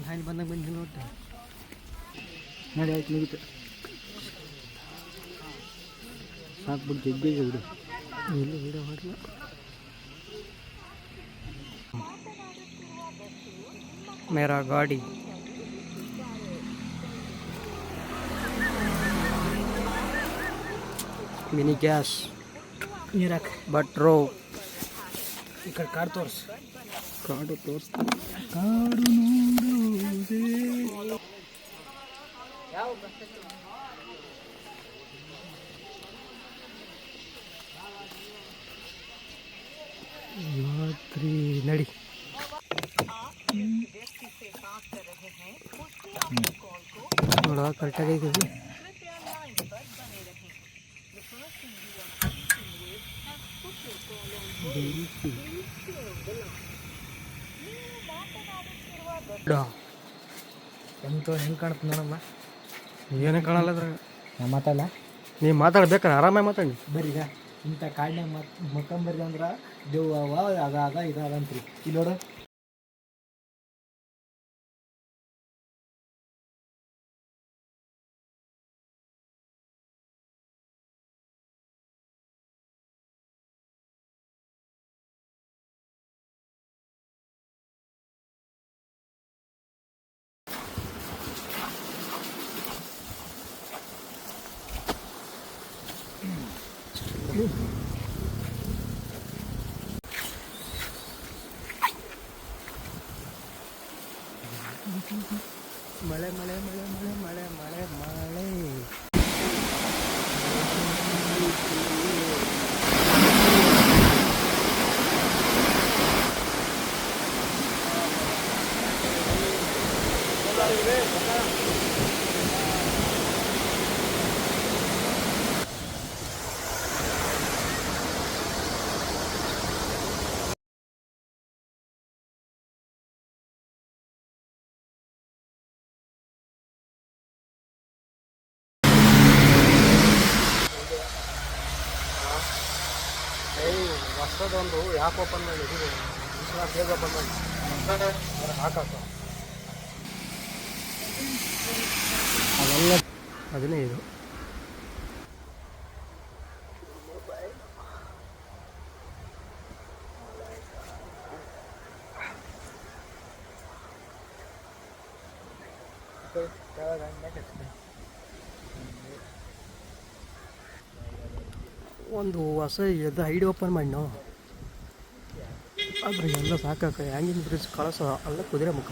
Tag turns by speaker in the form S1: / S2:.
S1: ಹಾನಿ ಬಂದಾಗ ಬಂದು ನೋಡ್ತೆ ನೋಡಿ ಆಯ್ತು ಮುಗಿತು ಸಾಕ್ಬಿಟ್ಟು ಜಗ್ಗಿಗೆ ಬಿಡು ಇಲ್ಲಿ ವಿಡಿಯೋ ಮಾಡಲ್ಲ ಮೇರಾ ಗಾಡಿ ಮಿನಿ ಗ್ಯಾಸ್ ನೀರಾಕ್ ಬಟ್ರೋ ಈ ಕಡೆ ಕಾಡು ತೋರಿಸು ಕಾಡು ತೋರಿಸ್ತೀನಿ ಕಾಡು ನೋಡುವುದೇ ರಾತ್ರಿ ನಡಿ ನೋಡ ಕರೆಕ್ಟಾಗಿ ಎಂತ ಹೆಂಗೆ ಕಾಣುತ್ತೆ ನೋಡಮ್ಮ ಏನೇ ಕಾಣಲ್ಲ ಅದ್ರಾಗ ನಾ ಮಾತಾಡಲ್ಲ ನೀವು ಮಾತಾಡ್ಬೇಕಾರೆ ಆರಾಮಾಗಿ ಮಾತಾಡಿ ಬರ್ರಿ ಈಗ ಇಂಥ ಕಾಡಿನಾಗ ಮಕ್ಕಂಬರ್ರಿ ಅಂದ್ರೆ ದೇವ್ ಅದ ಇದಂತ್ರಿ ಇಲ್ಲಿ ನೋಡು ಮಳೆ ಮಳೆ ಮಳೆ ಮಳೆ ಮಳೆ ಮಳೆ ಮಳೆ ಹೊಸದೊಂದು ಯಾಕೆ ಓಪನ್ ಮಾಡಿ ಬೇಗ ಓಪನ್ ಮಾಡಿ ಹಾಕಾಕ ಅದೆಲ್ಲ ಅದನ್ನೇ ಇದು ಒಂದು ಹೊಸ ಇದು ಐಡಿ ಓಪನ್ ಮಾಡಿ ನಾವು ಅದ್ರಾಗೆಲ್ಲ ಸಾಕಾಕ ಹ್ಯಾಂಗಿಂಗ್ ಬ್ರಿಡ್ಜ್ ಕಳಸ ಅಲ್ಲ ಕುದುರೆ ಮುಖ